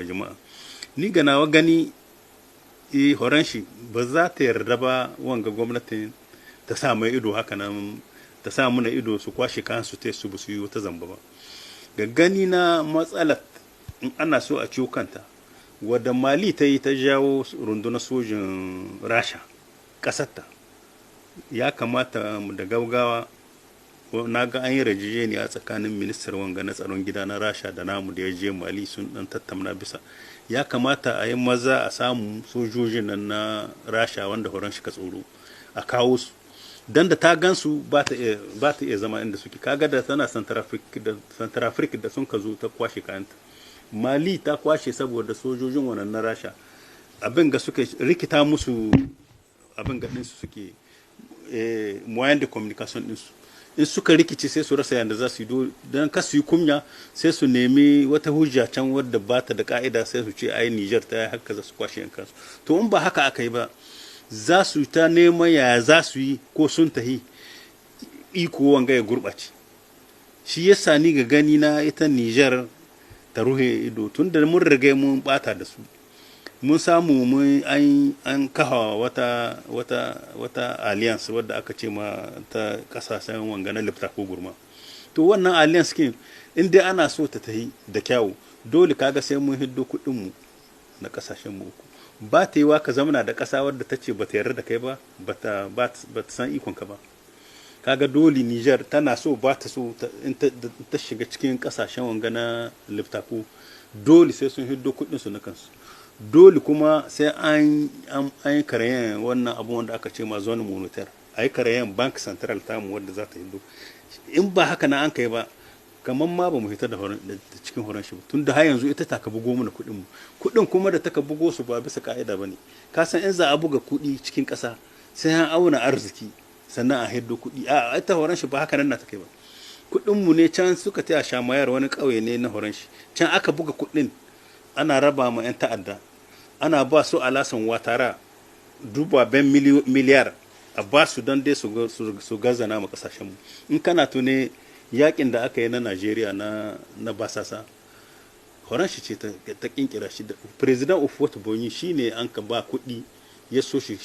jama'a ni ga nawa gani horon shi ba za ta yarda ba wanga gwamnatin ta sa mai ido haka nan ta sa muna ido su kwashe kansu ta su su yi wata zamba ba ga gani na matsalar in ana so a ciwo kanta wadda mali ta yi ta jawo rundunar sojin rasha ƙasarta ya kamata da gaugawa na ga an yi rajijeniya tsakanin ministar wanga na tsaron gida na rasha da namu da ya je mali sun dan tattauna bisa ya kamata a yi maza a samu sojojin nan na rasha wanda horon shi ka tsoro a kawo su dan da ta gansu ba ta iya zama inda suke kaga da tana santarafrik da sun ka zo ta kwashe kayanta mali ta kwashe saboda sojojin wannan na rasha abin ga suka rikita musu abin ga ɗinsu suke moyen de communication ɗinsu in suka rikice sai su rasa yadda za su yi don kasu yi kunya sai su nemi wata hujja can wadda ba ta da ka'ida sai su ce ai Niger ta yi haka za su kwashe yan kansu to in ba haka aka yi ba za su ta neman yaya za su yi ko sun tahi iko wanga ya gurɓace shi yasa ni ga gani na ita Niger ta ruhe ido tun da mun riga mun bata da su mun samu mun an kafa wata alliance wadda aka ce ma ta kasashen wanga na lifta ko gurma to wannan alliance kin in dai ana so ta tahi da kyawu dole kaga sai mun hiddo kuɗin mu na kasashen mu uku ba ta yi wa ka zamana da ƙasa wadda ta ce ba ta yarda da kai ba ba ta san ikon ka ba kaga dole Niger tana so ba ta so in ta shiga cikin kasashen wanga na lifta ko dole sai sun hiddo kuɗin su na kansu dole kuma sai an yi karayen wannan abu wanda aka ce ma zone monetaire a yi karayen bank central tamu wadda za ta hindu in ba haka na an kai ba kamar ma ba mu hitar da cikin horon shi tun da har yanzu ita ta ka bugo mana kuɗin mu kuɗin kuma da ta ka bugo su ba bisa ka'ida ba ne ka san in za a buga kuɗi cikin ƙasa sai an auna arziki sannan a hiddo kuɗi a ita horon shi ba haka nan na ta kai ba kuɗin mu ne can suka taya shamayar wani ƙauye ne na horon shi can aka buga kuɗin ana raba ma 'yan ta'adda ana ba su alasan watara dubaben miliyar a ba su don dai su gazana ma kasashenmu in kana tune yakin da aka yi na najeriya na basasa horon shi ce ta kinkira shi da president of what bonyi shi ne an ka ba kuɗi ya so shi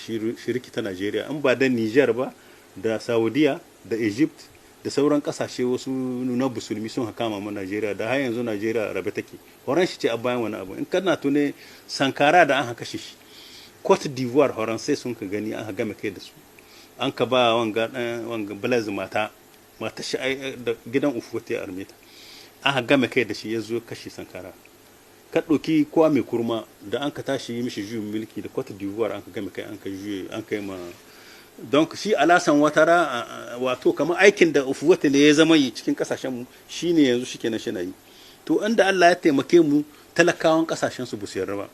rikita najeriya in ba da niger ba da saudiya da egypt da sauran kasashe wasu na musulmi sun kama mu Najeriya da har yanzu Najeriya rabe take horon shi ce a bayan wani abu in kana tune Sankara da an haka shi Cote d'Ivoire horon sai sun ka gani an game kai da su an ka ba wanga Blaise mata shi da gidan Ufote armeta an game kai da shi ya zo kashi Sankara ka ɗauki Kwame Kurma da an ka tashi yi mishi juyin mulki da Cote d'Ivoire an ka game kai an ka yi ma don shi alasan watara wato kamar aikin da ufuwata ne ya zama yi cikin kasashen mu shine yanzu shike na shina yi to inda Allah ya taimake mu talakawan kasashen su busu yarda ba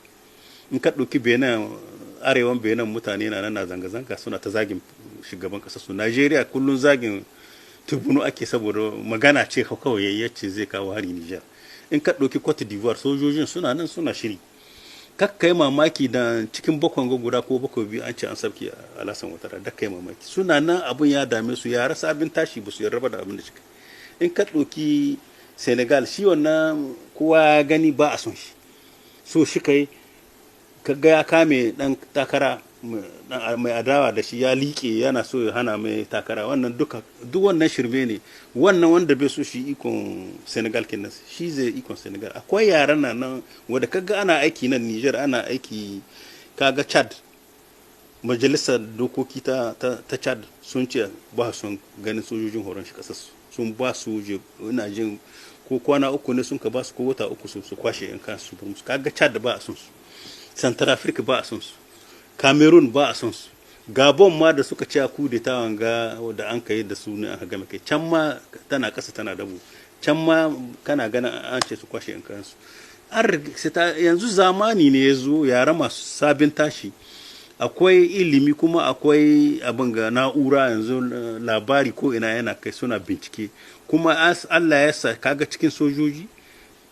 in ka dauki Benin arewan Benin mutane na nan zanga zanga suna ta zagin shugaban kasar su Najeriya kullun zagin tubunu ake saboda magana ce kawai yayyace zai kawo hari Niger in ka dauki Cote d'Ivoire sojojin suna nan suna shiri kakkai mamaki da cikin bakon guda ko bakwai biyu an ce an sabki alasan watara da kai mamaki suna nan abun ya dame su ya rasa abin tashi ba su yarda da abin da shi in ka ɗauki senegal shi wannan kowa ya gani ba a son shi so shi kai kaga ya kame dan takara mai adawa da shi ya liƙe yana so ya hana mai takara wannan duk wannan shirme ne wannan wanda bai so shi ikon senegal kenan shi zai ikon senegal akwai yaran nan wanda kaga ana aiki nan niger ana aiki kaga chad majalisar dokoki ta chad sun ce ba su ganin sojojin horon shi kasar sun ba su ina jin ko kwana uku ne sun ka ba su ko wata uku su kwashe in kansu su kaga chad ba a son su central africa ba a son su cameroon ba a son su gabon ma da suka ci a kudeta wanga da an kai da su ne aka game kai can ma tana kasa tana dabu can ma kana gana an ce su kwashe in kansu yanzu zamani ne ya zo yara masu sabin tashi akwai ilimi kuma akwai abin ga na'ura yanzu labari ko ina yana kai suna bincike kuma Allah ya sa kaga cikin sojoji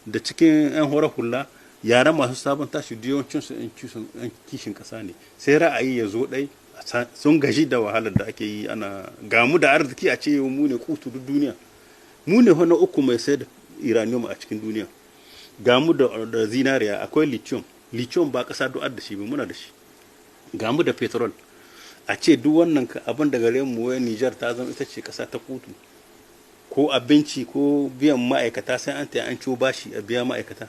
da cikin 'yan horar hula yara masu sabon tashi da yawancinsu 'yan kishin kasa ne sai ra'ayi ya zo ɗai sun gaji da wahalar da ake yi ana gamu da arziki a ce mu ne kutu duniya mu ne wani uku mai sai da iranium a cikin duniya gamu da zinariya, akwai lithium. Lithium ba kasa du'ar da shi ba, muna da shi. Gamu da petrol. A ce duk wannan abin da gare mu wai Nijar ta zama ita ce kasa ta kutu, ko abinci ko biyan ma'aikata sai an taya an ciwo bashi a biya ma'aikata,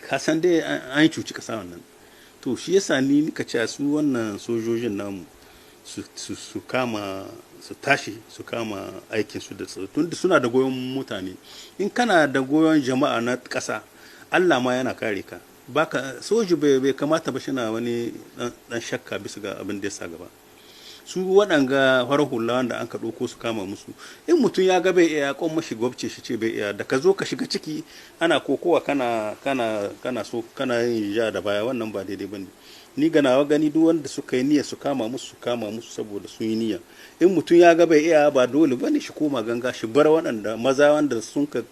ka san dai an cuci kasa wannan. To shi yasa ni nika ce su wannan sojojin namu su kama, su tashi su kama aikin su da tsaro, tunda suna da goyon mutane. In kana da goyon jama'a na kasa, Allah ma yana kare ka. Baka soji bai kamata ba shi na wani dan shakka bisa ga abin da ya sa gaba. Su waɗanga farar hula wanda an ka ɗauko su kama musu, in mutum ya ga bai iya kon mashi gwabce shi ce bai iya, da ka zo ka shiga ciki ana kokowa kana so kana yin ja da baya, wannan ba daidai bane. Ni ga nawa gani duk wanda suka yi niyya su kama musu saboda sun yi niyya. In mutum ya ga bai iya ba dole bane shi koma ganga, shi bar waɗanda maza wanda sun ka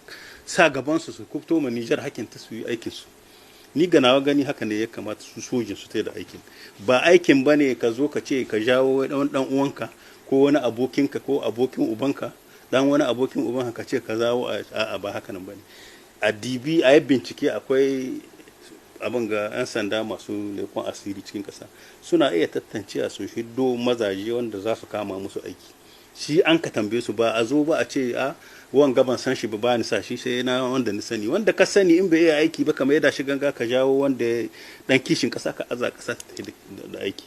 sa gaban su kubto ma Nijar hakin ta su yi aikin su. Ni ga nawa gani haka ne ya kamata su sojin su tai da aikin. Ba aikin bane ka zo ka ce ka jawo dan uwanka ko wani abokinka ko abokin ubanka, dan wani abokin ubanka ka ce ka zawo, a ba haka nan bane. A dibi a yi bincike, akwai abin ga 'yan sanda masu lekon asiri cikin kasa suna iya tantance a su hiddo mazaje wanda za su kama musu aiki. Shi an ka tambaye su, ba a zo ba a ce a wanga ban san shi ba ni sa shi, sai na wanda ni sani. Wanda ka sani in bai iya aiki ba kamar yadda shi ganga ka jawo wanda dan kishin kasa ka aza kasa da aiki.